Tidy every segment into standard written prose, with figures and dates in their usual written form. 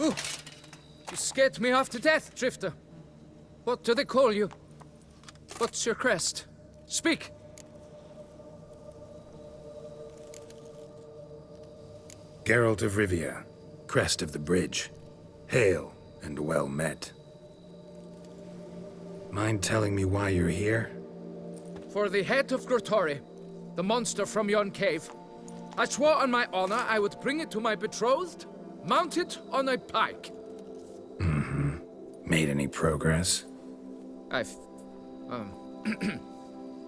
Oh, you scared me half to death, Drifter. What do they call you? What's your crest? Speak! Geralt of Rivia, crest of the bridge. Hail and well met. Mind telling me why you're here? For the head of Grotori, the monster from yon cave. I swore on my honor I would bring it to my betrothed, mounted on a pike. Made any progress? I've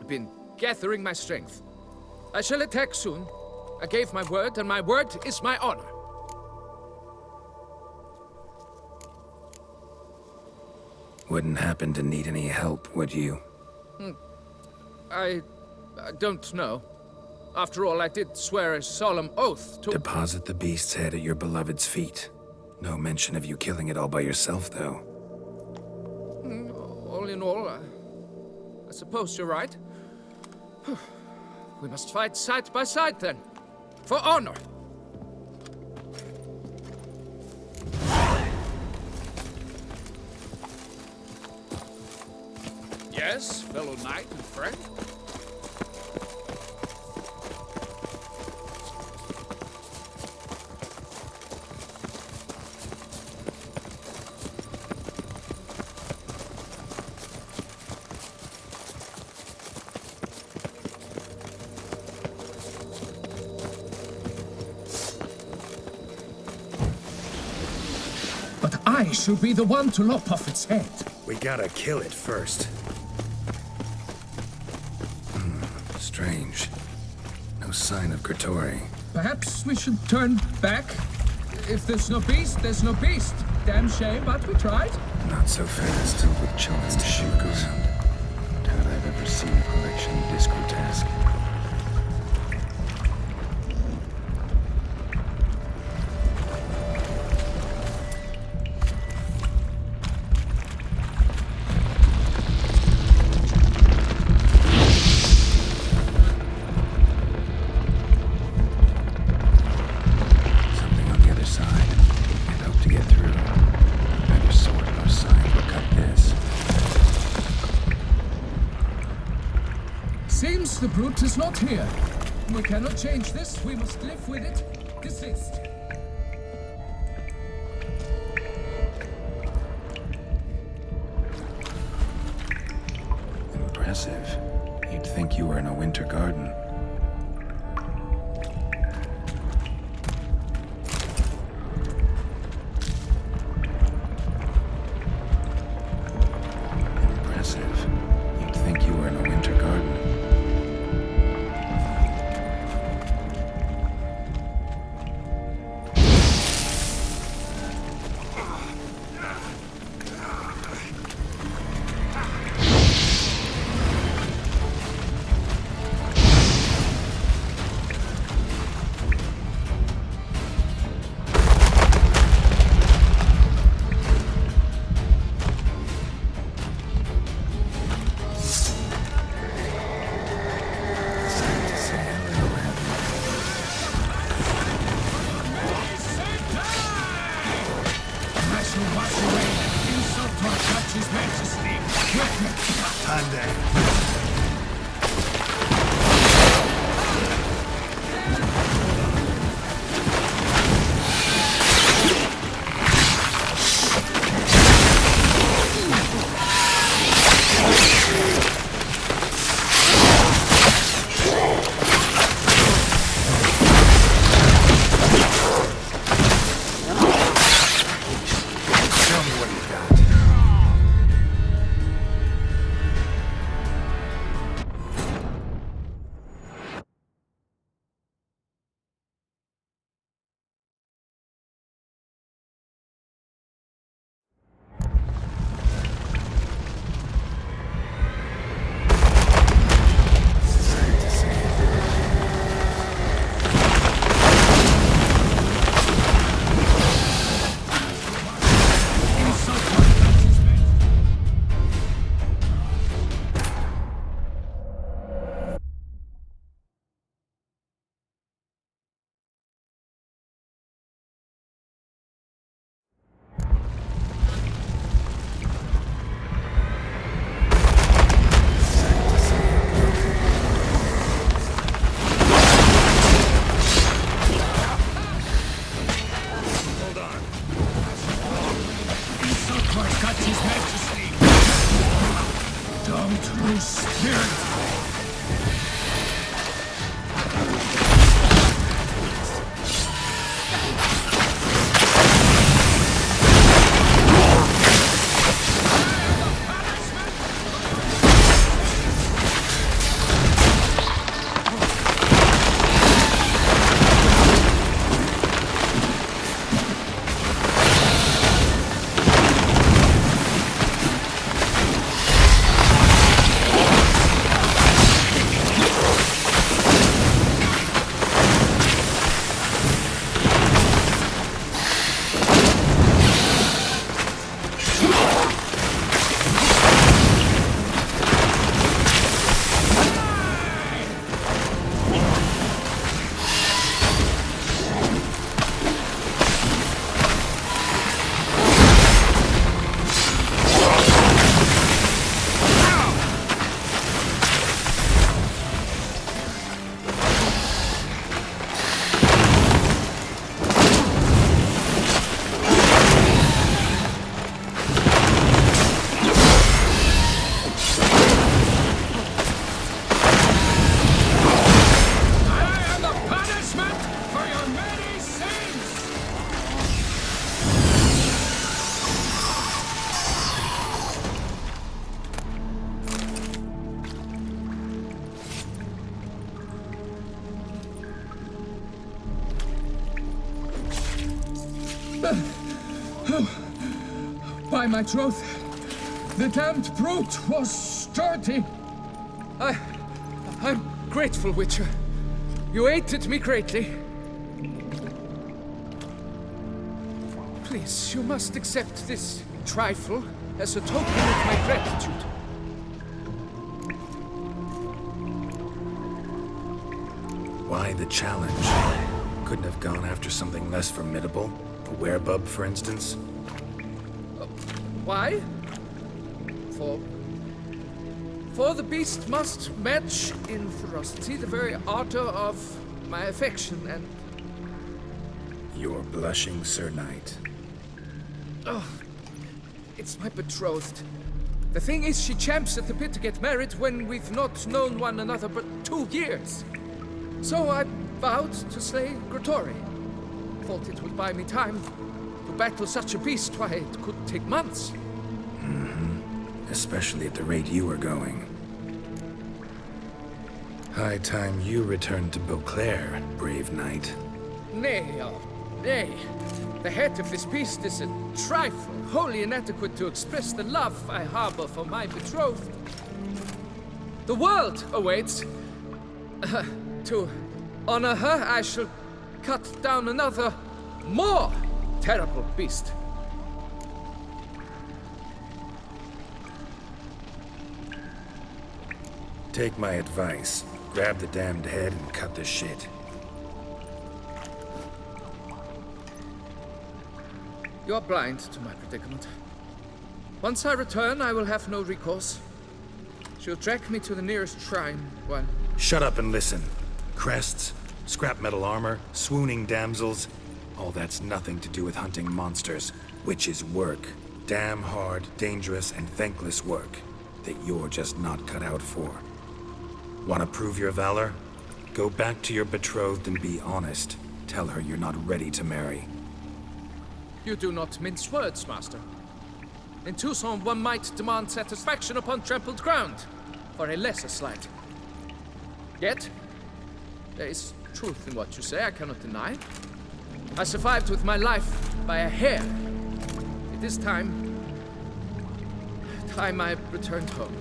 been gathering my strength. I shall attack soon. I gave my word, and my word is my honor. Wouldn't happen to need any help, would you? I don't know. After all, I did swear a solemn oath to— Deposit the beast's head at your beloved's feet. No mention of you killing it all by yourself, though. All in all, I suppose you're right. We must fight side by side, then. For honor! Yes, fellow knight and friend? But I shall be the one to lop off its head. We gotta kill it first. Strange. No sign of Grotori. Perhaps we should turn back? If there's no beast, there's no beast. Damn shame, but we tried. Not so fast. Filled with chillness to shoot around. Doubt I've ever seen a collection this grotesque. Seems the brute is not here. We cannot change this. We must live with it. Desist. Impressive. You'd think you were in a winter garden. Impressive. You'd think you were in a winter garden. true spirit. By my troth, the damned brute was sturdy. I'm grateful, Witcher. You aided me greatly. Please, you must accept this trifle as a token of my gratitude. Why the challenge? Couldn't have gone after something less formidable? A werebub, for instance? Why? For the beast must match in ferocity the very ardor of my affection and... You're blushing, Sir Knight. Oh, it's my betrothed. The thing is, she champs at the bit to get married when we've not known one another but 2 years. So I vowed to slay Grottori. Thought it would buy me time. To battle such a beast, why, it could take months. Especially at the rate you were going. High time you returned to Beauclair, brave knight. Nay, nay. The head of this beast is a trifle, wholly inadequate to express the love I harbor for my betrothed. The world awaits. To honor her, I shall cut down another, more terrible beast. Take my advice. Grab the damned head and cut the shit. You're blind to my predicament. Once I return, I will have no recourse. She'll track me to the nearest shrine, while... Shut up and listen. Crests, scrap metal armor, swooning damsels. All that's nothing to do with hunting monsters, which is work. Damn hard, dangerous, and thankless work that you're just not cut out for. Want to prove your valor? Go back to your betrothed and be honest. Tell her you're not ready to marry. You do not mince words, Master. In Tucson, one might demand satisfaction upon trampled ground for a lesser slight. Yet, there is truth in what you say, I cannot deny. I survived with my life by a hair. It is time I returned home.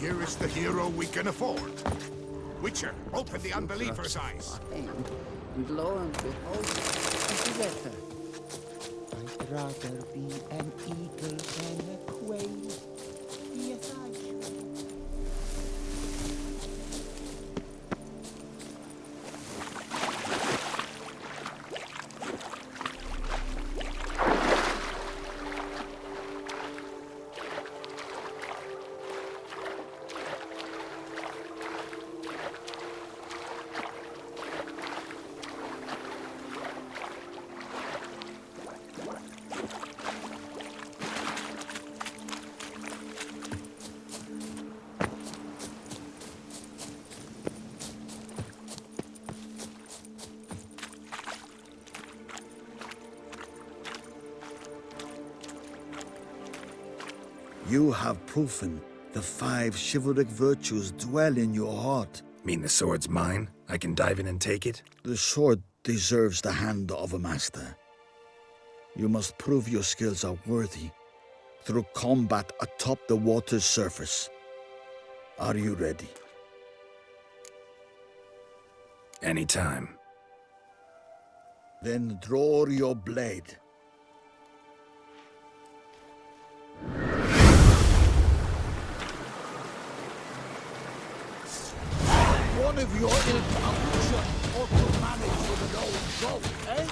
Here is the hero we can afford. Witcher, open the unbeliever's eyes. And lo and behold, a letter. I'd rather be an eagle than a quail. Yes, I should. You have proven the 5 chivalric virtues dwell in your heart. Mean the sword's mine? I can dive in and take it? The sword deserves the hand of a master. You must prove your skills are worthy through combat atop the water's surface. Are you ready? Anytime. Then draw your blade. One of your ilk ambition ought to manage with an old goat, eh?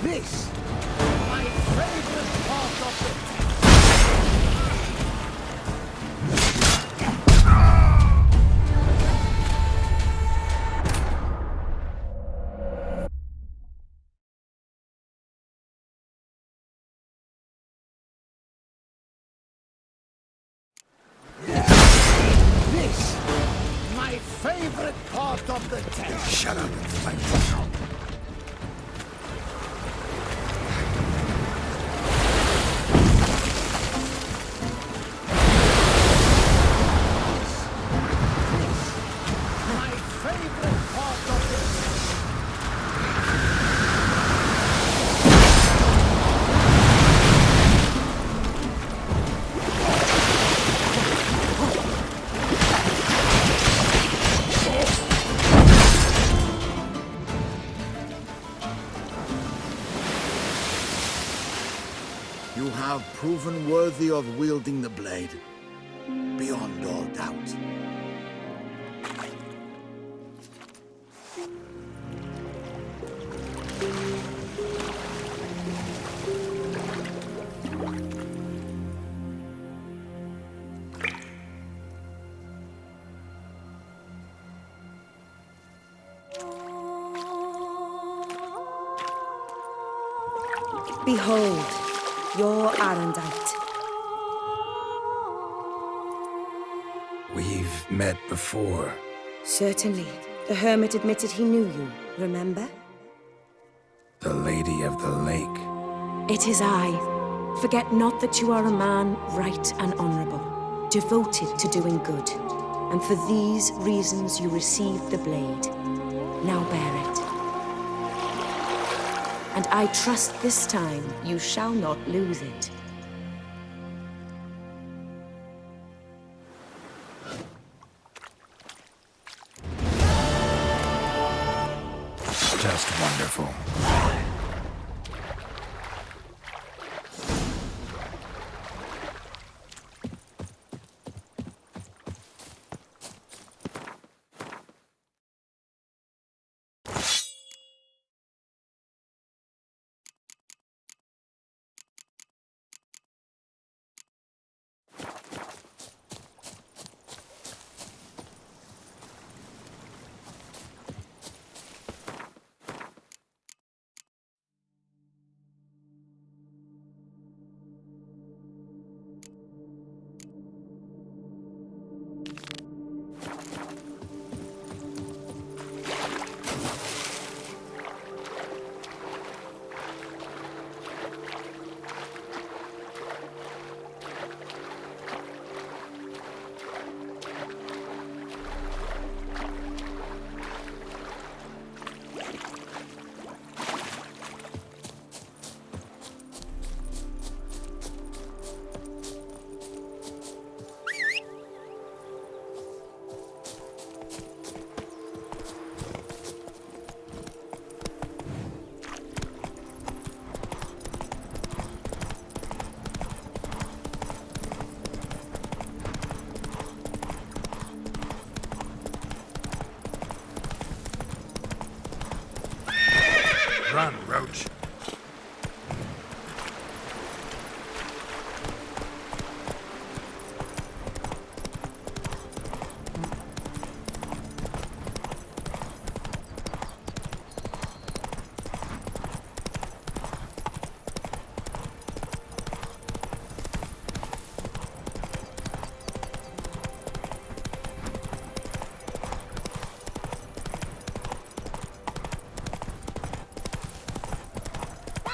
This, my favorite part of it. This, my favorite part of the test. Shut up and fight. You have proven worthy of wielding the blade, beyond all doubt. Behold, your Arendite. We've met before. Certainly. The hermit admitted he knew you, remember? The Lady of the Lake. It is I. Forget not that you are a man right and honorable, devoted to doing good. And for these reasons you received the blade. Now bear it. And I trust this time you shall not lose it. Just wonderful. Run, Roach.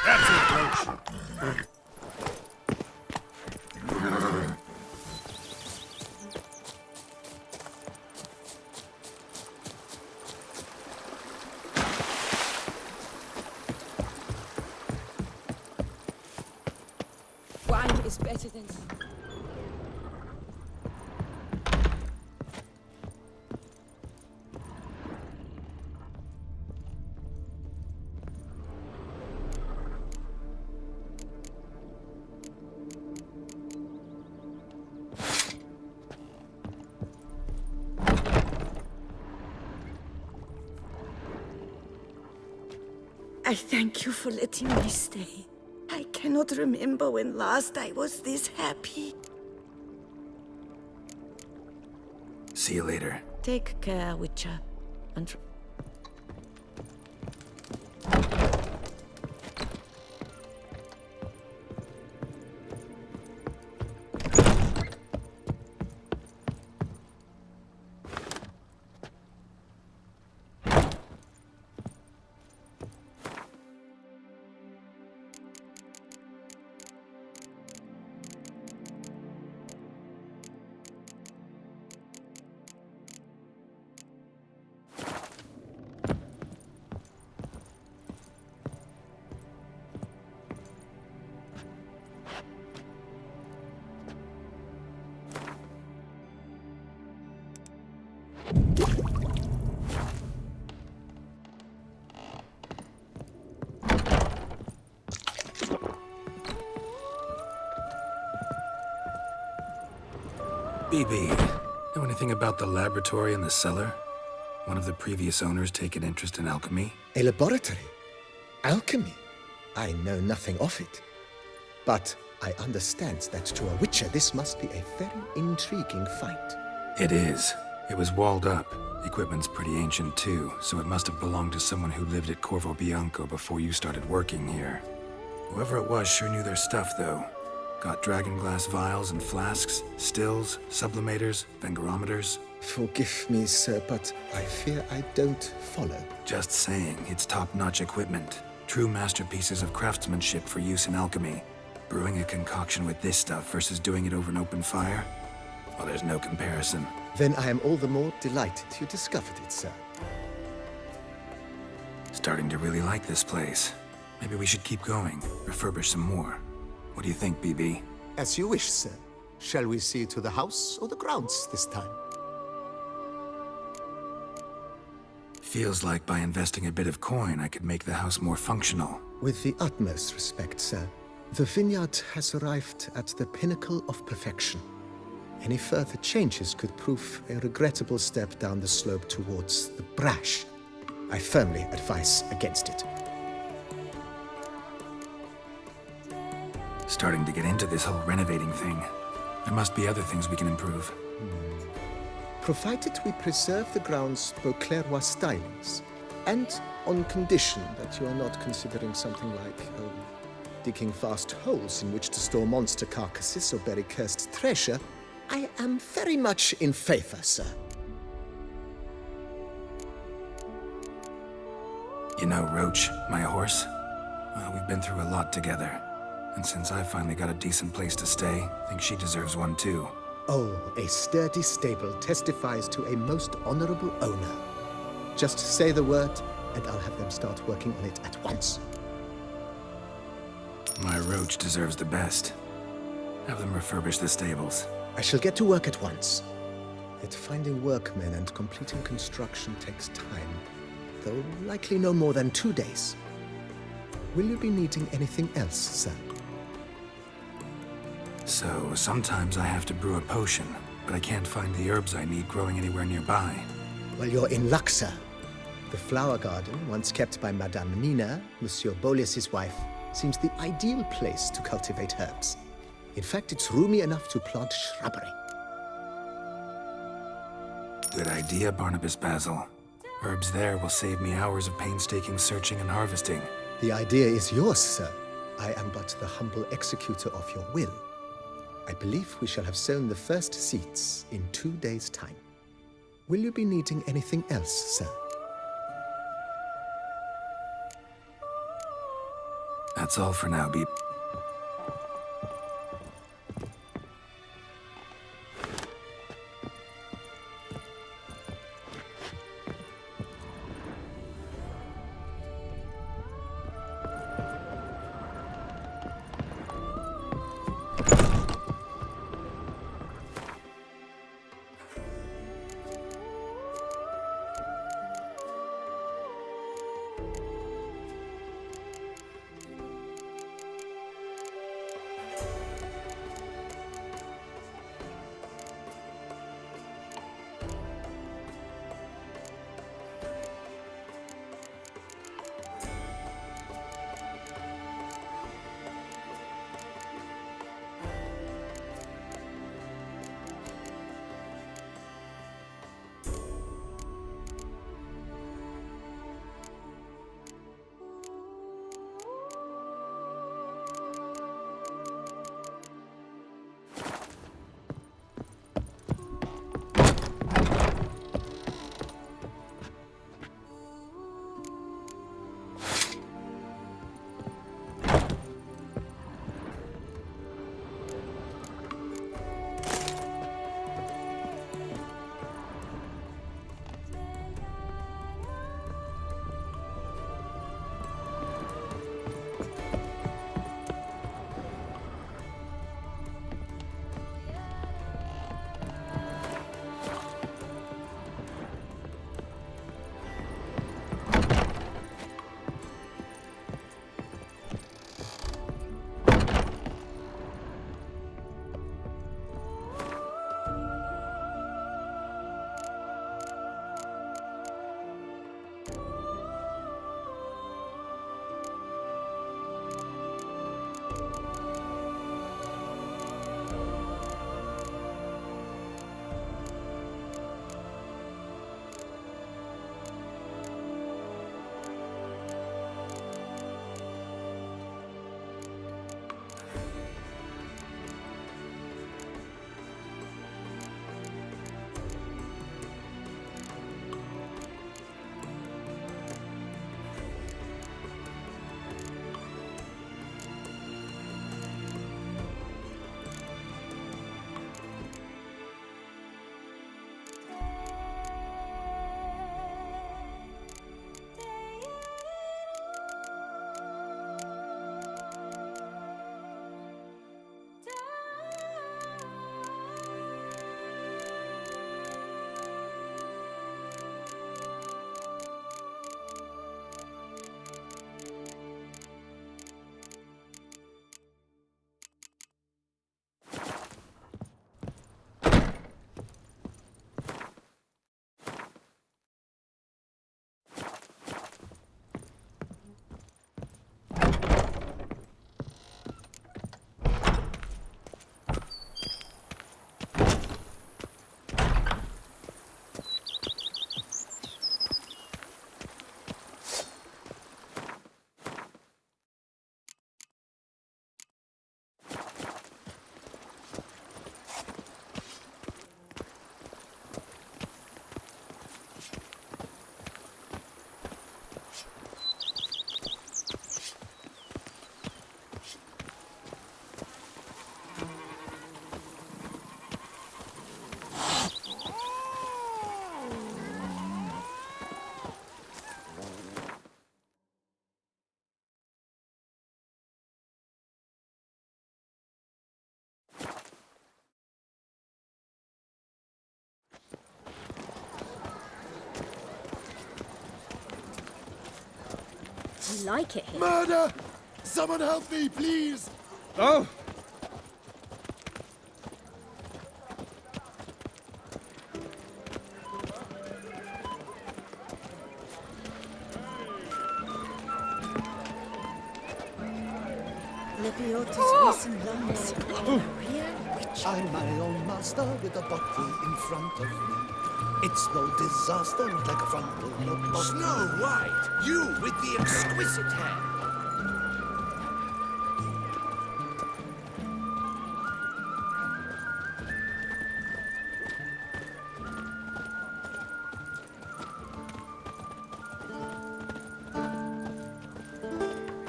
That's it, Roach. Wine is better than... I thank you for letting me stay. I cannot remember when last I was this happy. See you later. Take care, Witcher. And BB, know anything about the laboratory in the cellar? One of the previous owners take an interest in alchemy? A laboratory? Alchemy? I know nothing of it. But I understand that to a witcher this must be a very intriguing find. It is. It was walled up. Equipment's pretty ancient too, so it must have belonged to someone who lived at Corvo Bianco before you started working here. Whoever it was sure knew their stuff though. Got dragonglass vials and flasks, stills, sublimators, vengerometers. Forgive me, sir, but I fear I don't follow. Just saying, it's top-notch equipment. True masterpieces of craftsmanship for use in alchemy. Brewing a concoction with this stuff versus doing it over an open fire? Well, there's no comparison. Then I am all the more delighted you discovered it, sir. Starting to really like this place. Maybe we should keep going, refurbish some more. What do you think, BB? As you wish, sir. Shall we see to the house or the grounds this time? Feels like by investing a bit of coin, I could make the house more functional. With the utmost respect, sir. The vineyard has arrived at the pinnacle of perfection. Any further changes could prove a regrettable step down the slope towards the brash. I firmly advise against it. Starting to get into this whole renovating thing. There must be other things we can improve. Provided we preserve the ground's Beauclervois stylings, and on condition that you are not considering something like digging vast holes in which to store monster carcasses or bury cursed treasure, I am very much in favor, sir. You know, Roach, my horse? Well, we've been through a lot together. And since I finally got a decent place to stay, I think she deserves one too. Oh, a sturdy stable testifies to a most honorable owner. Just say the word, and I'll have them start working on it at once. My Roach deserves the best. Have them refurbish the stables. I shall get to work at once. Yet finding workmen and completing construction takes time, though likely no more than 2 days. Will you be needing anything else, sir? So, sometimes I have to brew a potion, but I can't find the herbs I need growing anywhere nearby. Well, you're in luck, sir. The flower garden, once kept by Madame Nina, Monsieur Bolis's wife, seems the ideal place to cultivate herbs. In fact, it's roomy enough to plant shrubbery. Good idea, Barnabas Basil. Herbs there will save me hours of painstaking searching and harvesting. The idea is yours, sir. I am but the humble executor of your will. I believe we shall have sown the first seeds in 2 days' time. Will you be needing anything else, sir? That's all for now, Beep. You like it here? Murder! Someone help me, please! Oh! I'm my own master with a bottle in front of me. It's no disaster, not like a frontal lobotomy. Snow White, you with the exquisite hair.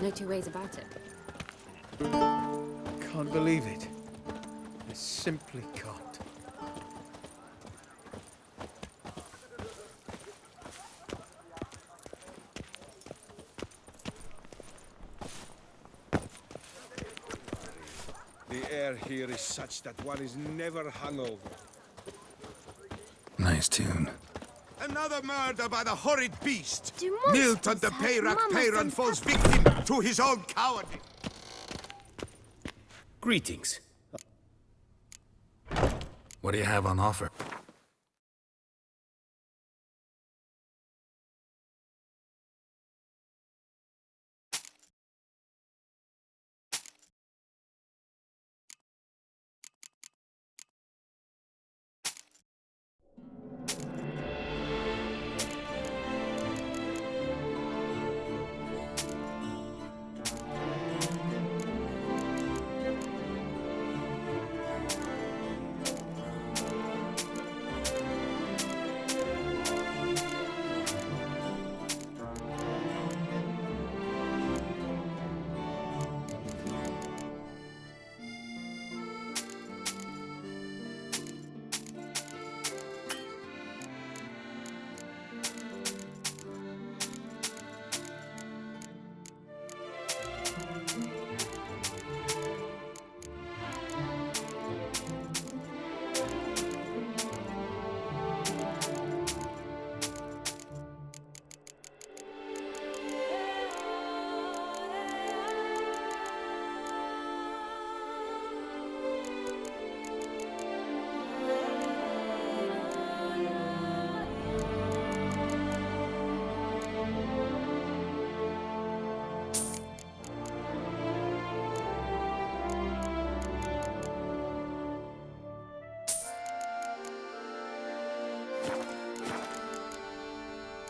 No two ways about it. Can't believe it. I simply can't. The air here is such that one is never hungover. Nice tune. Another murder by the horrid beast! Do Milton the Peyrac Peyron falls victim to his own cowardice! Greetings. What do you have on offer?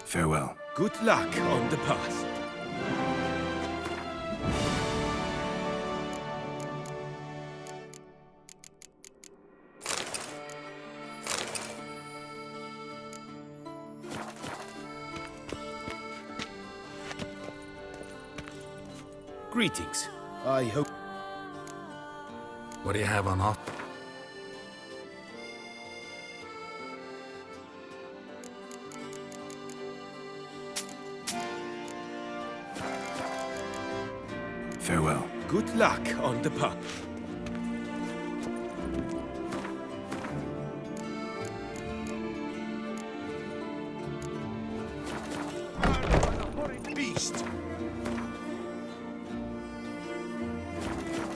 Farewell. Good luck on the path. Greetings. I hope... What do you have on offer? Farewell. Good luck on the path. Beast!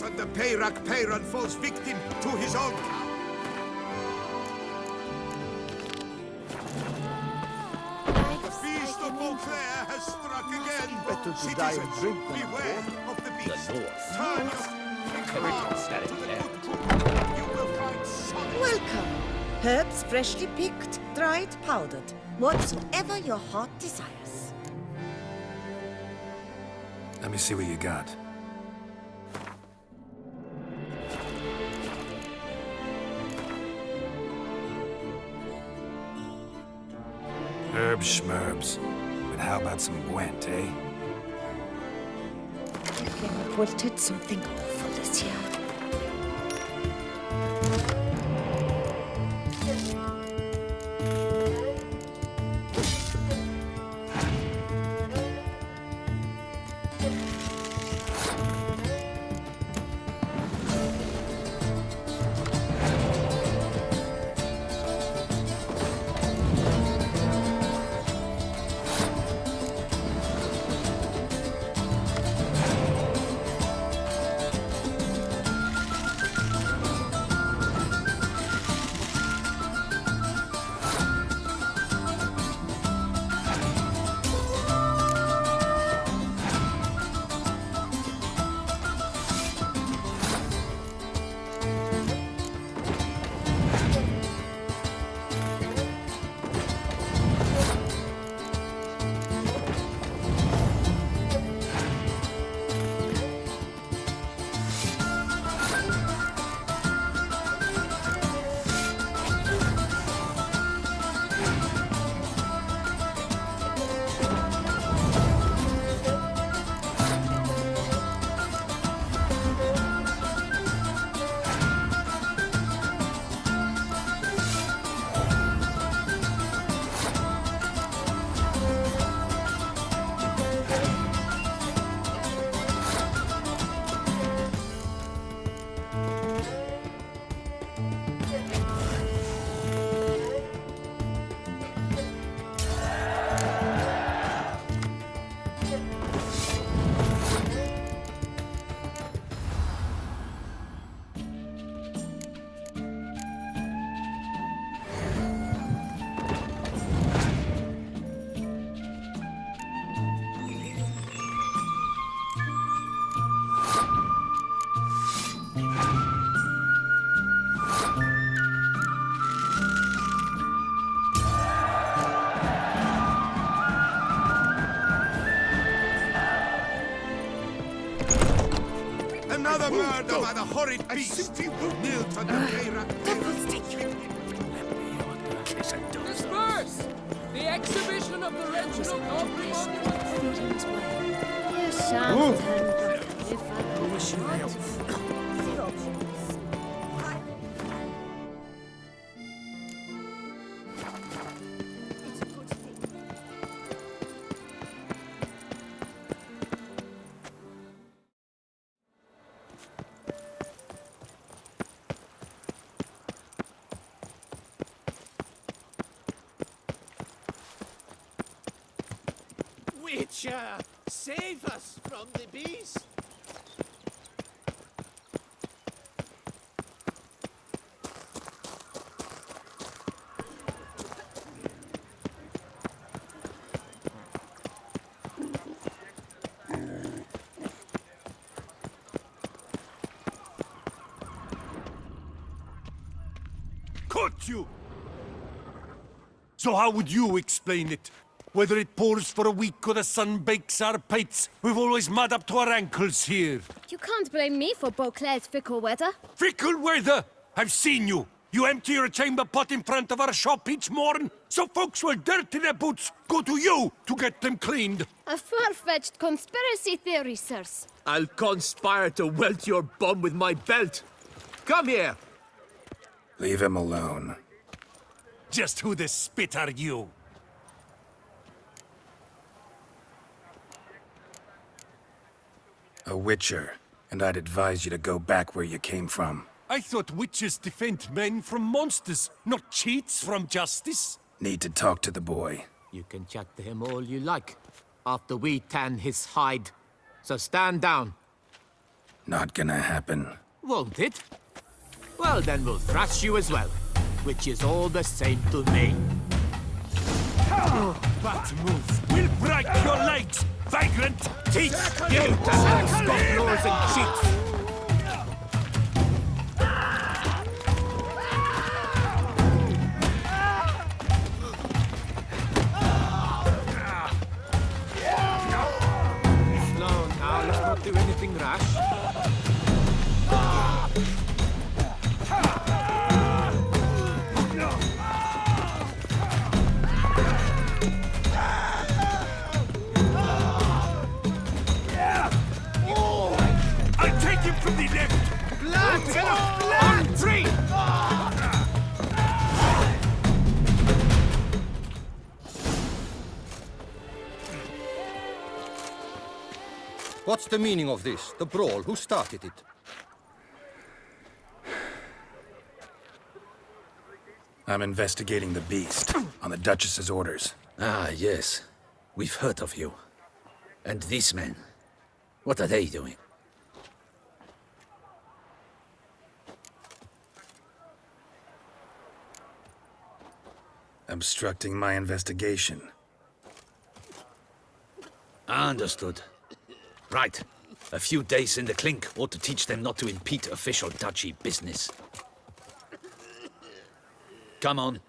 But the Peyrac Peyron falls victim to his own cowardice. Beauclair has struck again. Better to die of Citizens, drink than beware of the beast. North. Turn your... You will find solid... Welcome. Herbs freshly picked, dried, powdered. Whatsoever your heart desires. Let me see what you got. Herbs schmerbs. But how about some Gwent, eh? They reported something awful this year. Another murder by the horrid beast! Knelt on the Disperse! The exhibition of the regional Aubrey monument. You shan't turn back if I Witcher, save us from the beast! Caught you! So how would you explain it? Whether it pours for a week or the sun bakes our pates, we've always mud up to our ankles here. You can't blame me for Beauclair's fickle weather. Fickle weather! I've seen you! You empty your chamber pot in front of our shop each morn, so folks will dirty their boots go to you to get them cleaned. A far-fetched conspiracy theory, sirs. I'll conspire to welt your bum with my belt. Come here! Leave him alone. Just who the spit are you? A witcher, and I'd advise you to go back where you came from. I thought witches defend men from monsters, not cheats from justice. Need to talk to the boy. You can chat to him all you like, after we tan his hide. So stand down. Not gonna happen. Won't it? Well, then we'll thrash you as well, which is all the same to me. Bad move. We'll break your legs, vagrant! Teach you to have laws and cheats! Slow now, let's not do anything rash. From the left! Blood! On three! What's the meaning of this? The brawl? Who started it? I'm investigating the beast, on the Duchess's orders. Ah, yes. We've heard of you. And these men, what are they doing? Obstructing my investigation. Understood. Right. A few days in the clink ought to teach them not to impede official duchy business. Come on.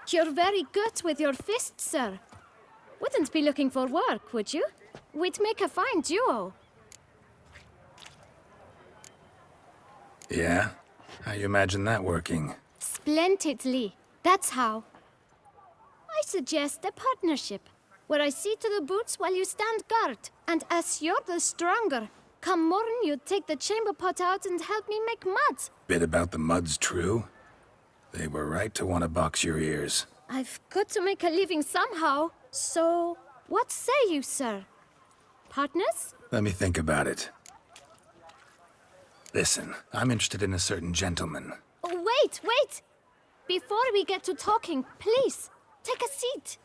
You're very good with your fists, sir. Wouldn't be looking for work, would you? We'd make a fine duo. Yeah? How you imagine that working? Splendidly. That's how. I suggest a partnership, where I see to the boots while you stand guard. And as you're the stronger, come morn you take the chamber pot out and help me make mud. Bit about the mud's true? They were right to want to box your ears. I've got to make a living somehow, so what say you, sir? Partners? Let me think about it. Listen, I'm interested in a certain gentleman. Oh, wait! Before we get to talking, please, take a seat.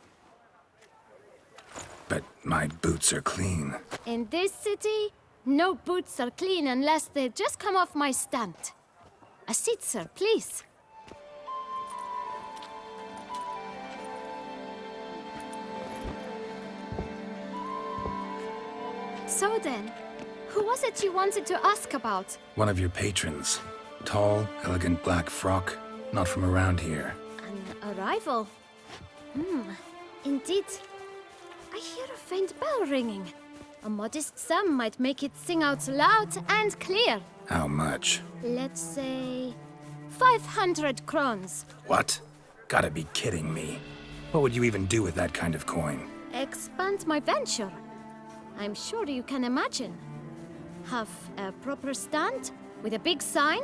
But my boots are clean. In this city, no boots are clean unless they just come off my stand. A seat, sir, please. So then, who was it you wanted to ask about? One of your patrons. Tall, elegant black frock. Not from around here. An A rival? Indeed. I hear a faint bell ringing. A modest sum might make it sing out loud and clear. How much? Let's say 500 crowns. What? Gotta be kidding me. What would you even do with that kind of coin? Expand my venture. I'm sure you can imagine. Have a proper stand with a big sign.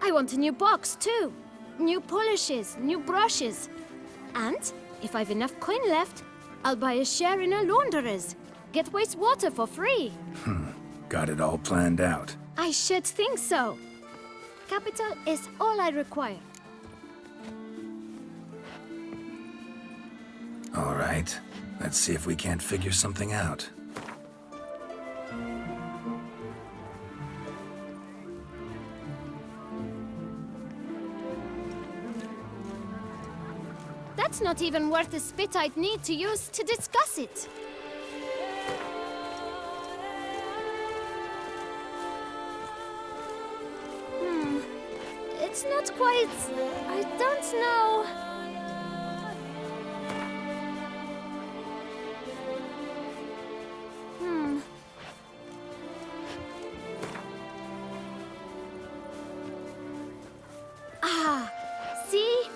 I want a new box too. New polishes, new brushes. And if I've enough coin left, I'll buy a share in a launderer's. Get wastewater for free. Got it all planned out. I should think so. Capital is all I require. All right. Let's see if we can't figure something out. That's not even worth the spit I'd need to use to discuss it. It's not quite... I don't know... Ah, see?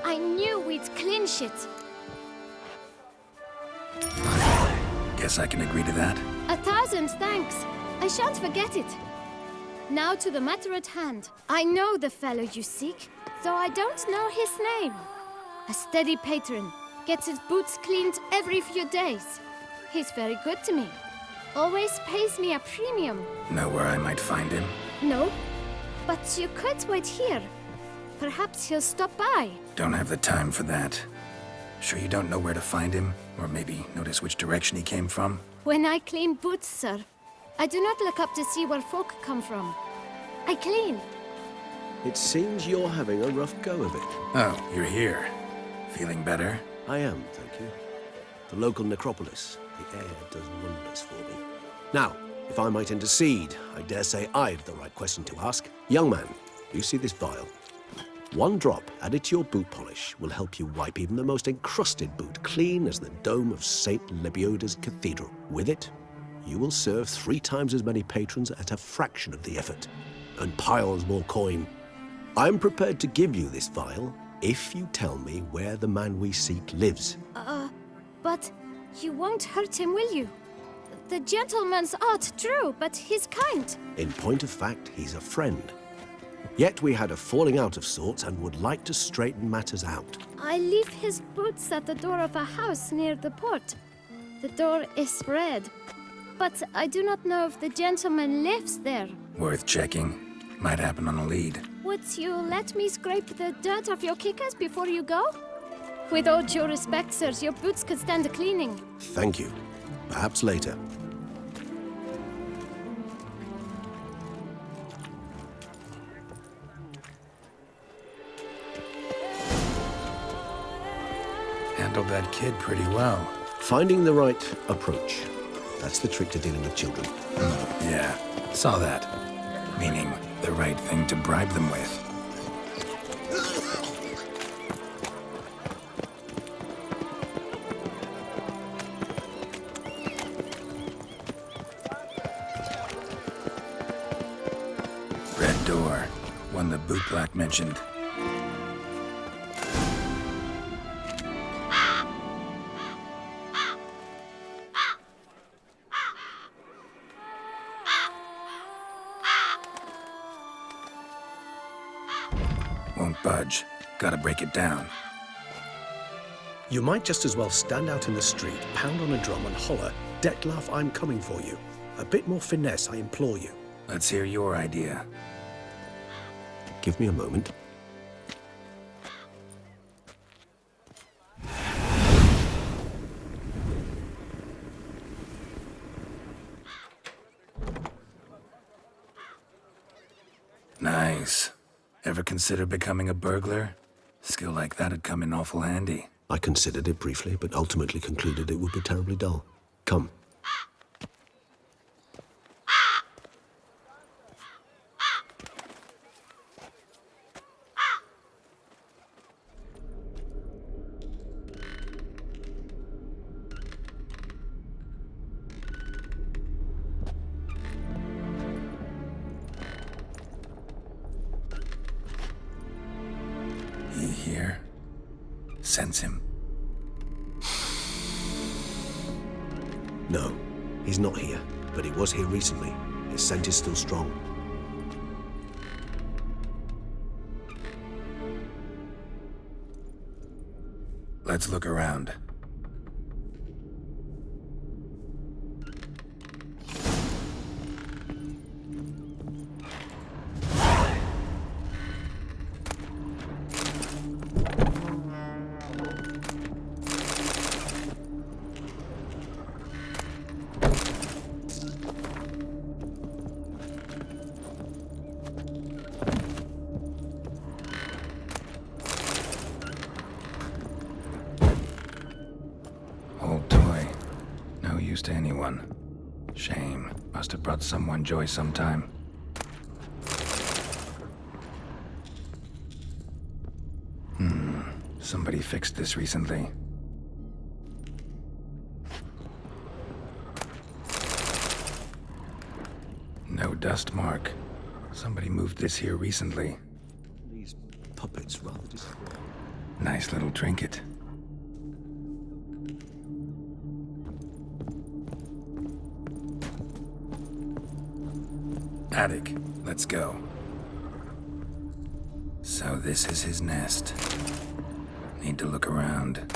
I knew we'd clinch it. Guess I can agree to that. 1,000 thanks. I shan't forget it. Now to the matter at hand. I know the fellow you seek, though I don't know his name. A steady patron, gets his boots cleaned every few days. He's very good to me. Always pays me a premium. Know where I might find him? No, but you could wait here. Perhaps he'll stop by. Don't have the time for that. Sure you don't know where to find him? Or maybe notice which direction he came from? When I clean boots, sir, I do not look up to see where folk come from. I clean. It seems you're having a rough go of it. Oh, you're here. Feeling better? I am, thank you. The local necropolis. The air does wonders for me. Now, if I might intercede, I dare say I've the right question to ask. Young man, you see this vial? One drop added to your boot polish will help you wipe even the most encrusted boot clean as the dome of St. Lebioda's Cathedral. With it, you will serve 3 times as many patrons at a fraction of the effort, and piles more coin. I'm prepared to give you this vial if you tell me where the man we seek lives. But you won't hurt him, will you? The gentleman's odd, true, but he's kind. In point of fact, he's a friend. Yet we had a falling out of sorts and would like to straighten matters out. I leave his boots at the door of a house near the port. The door is red, but I do not know if the gentleman lives there. Worth checking. Might happen on a lead. Would you let me scrape the dirt off your kickers before you go? With all due respect, sirs, your boots could stand a cleaning. Thank you. Perhaps later. Handled that kid pretty well. Finding the right approach. That's the trick to dealing with children. Yeah, saw that. Meaning, the right thing to bribe them with. Red door. One the boot black mentioned. Won't budge. Gotta break it down. You might just as well stand out in the street, pound on a drum and holler, "Detlef, I'm coming for you." A bit more finesse, I implore you. Let's hear your idea. Give me a moment. Nice. Ever consider becoming a burglar? Skill like that'd come in awful handy. I considered it briefly, but ultimately concluded it would be terribly dull. Come. here? Sense him? No, he's not here, but he was here recently. His scent is still strong. Let's look around. Old toy. No use to anyone. Shame. Must have brought someone joy sometime. Somebody fixed this recently. No dust mark. Somebody moved this here recently. These puppets rather disappointing. Nice little trinket. Attic, let's go. So this is his nest. Need to look around.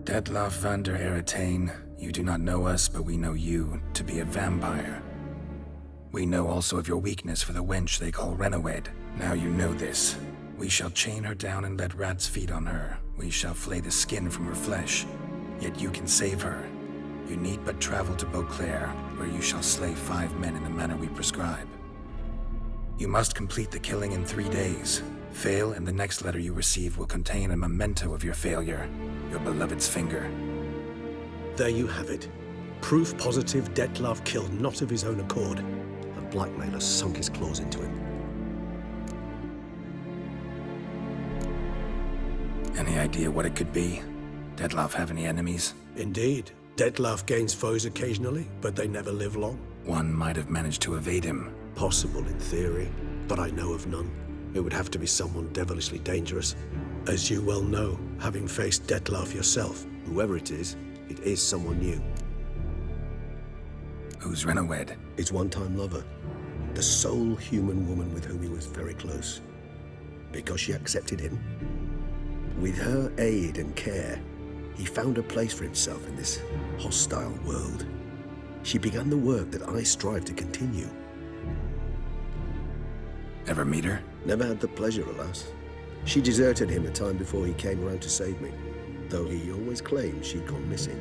Detloff van der Eretain, you do not know us, but we know you to be a vampire. We know also of your weakness for the wench they call Renowed. Now you know this. We shall chain her down and let rats feed on her. We shall flay the skin from her flesh. Yet you can save her. You need but travel to Beauclair, where you shall slay 5 men in the manner we prescribe. You must complete the killing in 3 days. Fail, and the next letter you receive will contain a memento of your failure. Your beloved's finger. There you have it. Proof positive Detlav killed not of his own accord. The blackmailer sunk his claws into him. Any idea what it could be? Detlav have any enemies? Indeed. Detlav gains foes occasionally, but they never live long. One might have managed to evade him. Possible in theory, but I know of none. It would have to be someone devilishly dangerous. As you well know, having faced Detlav yourself, whoever it is someone new. Who's Renowed? His one-time lover. The sole human woman with whom he was very close. Because she accepted him. With her aid and care, he found a place for himself in this hostile world. She began the work that I strive to continue. Ever meet her? Never had the pleasure, alas. She deserted him a time before he came around to save me, though he always claimed she'd gone missing.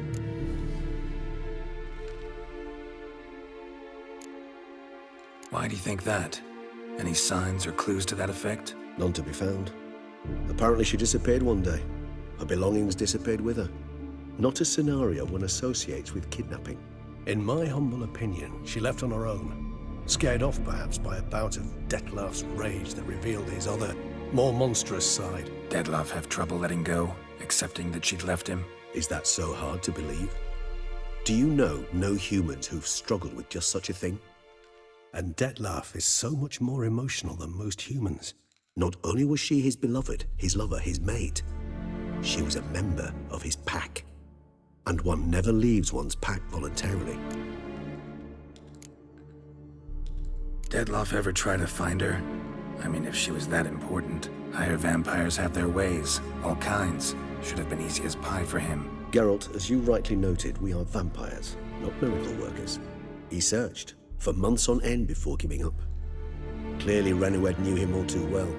Why do you think that? Any signs or clues to that effect? None to be found. Apparently she disappeared one day. Her belongings disappeared with her. Not a scenario one associates with kidnapping. In my humble opinion, she left on her own. Scared off, perhaps, by a bout of Detlav's rage that revealed his other, more monstrous side. Detlav have trouble letting go, accepting that she'd left him? Is that so hard to believe? Do you know no humans who've struggled with just such a thing? And Detlav is so much more emotional than most humans. Not only was she his beloved, his lover, his mate, she was a member of his pack. And one never leaves one's pack voluntarily. Detlav ever try to find her? I mean, if she was that important. Higher vampires have their ways, all kinds. Should have been easy as pie for him. Geralt, as you rightly noted, we are vampires, not miracle workers. He searched, for months on end before giving up. Clearly Renowed knew him all too well.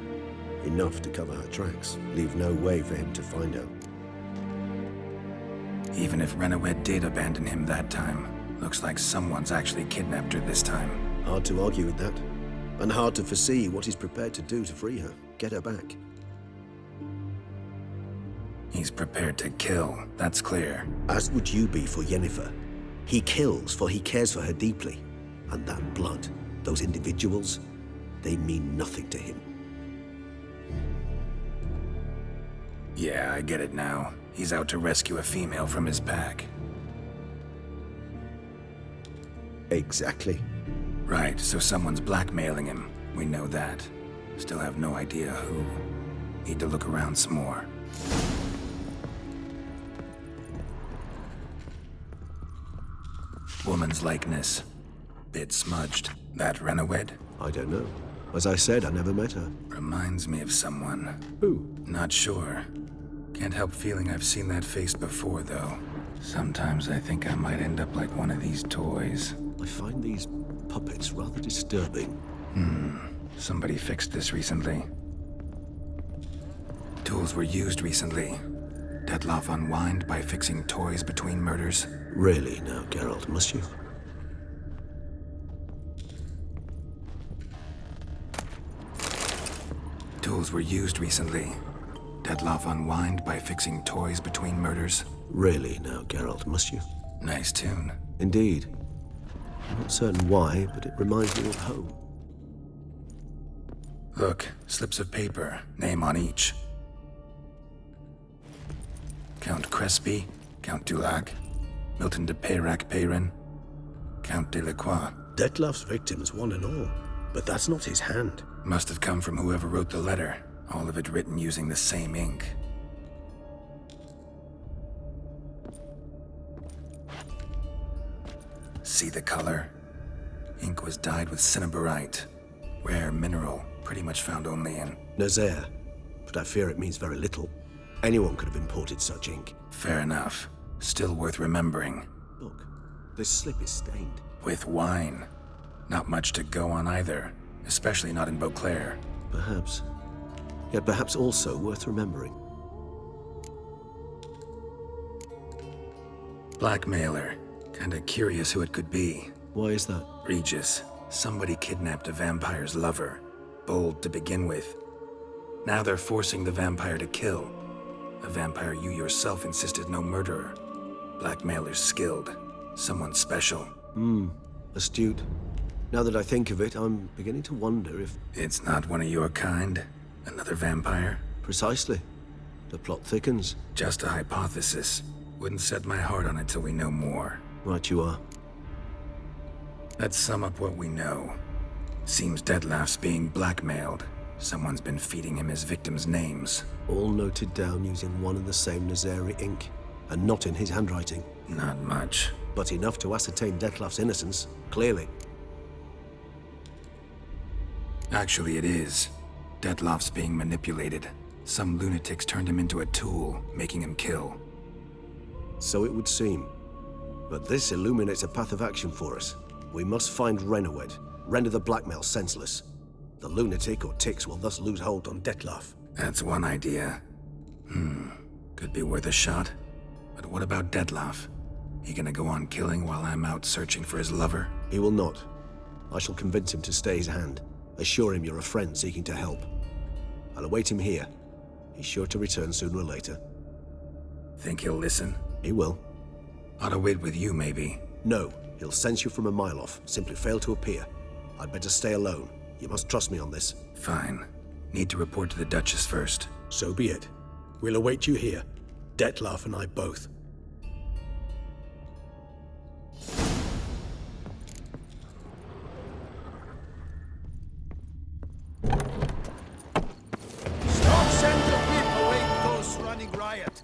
Enough to cover her tracks, leave no way for him to find her. Even if Renowed did abandon him that time, looks like someone's actually kidnapped her this time. Hard to argue with that. And hard to foresee what he's prepared to do to free her, get her back. He's prepared to kill, that's clear. As would you be for Yennefer. He kills for he cares for her deeply. And that blood, those individuals, they mean nothing to him. Yeah, I get it now. He's out to rescue a female from his pack. Exactly. Right, so someone's blackmailing him. We know that. Still have no idea who. Need to look around some more. Woman's likeness. Bit smudged. That Renowed? I don't know. As I said, I never met her. Reminds me of someone. Who? Not sure. Can't help feeling I've seen that face before, though. Sometimes I think I might end up like one of these toys. I find these puppets rather disturbing. Somebody fixed this recently. Tools were used recently. Dettlaff unwind by fixing toys between murders. Really now, Geralt, must you? Tools were used recently. Dettlaff unwind by fixing toys between murders. Really now, Geralt, must you? Nice tune. Indeed. I'm not certain why, but it reminds me of home. Look, slips of paper, name on each. Count Crespi, Count Dulac, Milton de Peyrac-Peyrin, Count Delacroix. Dettlaff's victims, one and all. But that's not his hand. Must have come from whoever wrote the letter. All of it written using the same ink. See the color? Ink was dyed with cinnabarite. Rare mineral, pretty much found only in Nazaire. But I fear it means very little. Anyone could have imported such ink. Fair enough. Still worth remembering. Look, this slip is stained. With wine. Not much to go on either. Especially not in Beauclair. Perhaps. Yet perhaps also worth remembering. Blackmailer. Kinda curious who it could be. Why is that? Regis. Somebody kidnapped a vampire's lover. Bold to begin with. Now they're forcing the vampire to kill. A vampire you yourself insisted no murderer. Blackmailer's skilled. Someone special. Astute. Now that I think of it, I'm beginning to wonder if... It's not one of your kind? Another vampire? Precisely. The plot thickens. Just a hypothesis. Wouldn't set my heart on it till we know more. Right you are. Let's sum up what we know. Seems Dettlaff's being blackmailed. Someone's been feeding him his victims' names. All noted down using one and the same Nazari ink. And not in his handwriting. Not much. But enough to ascertain Dettlaff's innocence, clearly. Actually, it is. Dettlaff's being manipulated. Some lunatics turned him into a tool, making him kill. So it would seem. But this illuminates a path of action for us. We must find Renowed, render the blackmail senseless. The lunatic or ticks will thus lose hold on Dettlaff. That's one idea. Could be worth a shot. But what about Dettlaff? He gonna go on killing while I'm out searching for his lover? He will not. I shall convince him to stay his hand. Assure him you're a friend seeking to help. I'll await him here. He's sure to return sooner or later. Think he'll listen? He will. Ought to wait with you, maybe. No, he'll sense you from a mile off. Simply fail to appear. I'd better stay alone. You must trust me on this. Fine. Need to report to the Duchess first. So be it. We'll await you here. Dettlaff and I both. Stop sending the people away those running riot.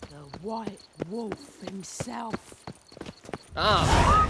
The White Wolf himself. Ah,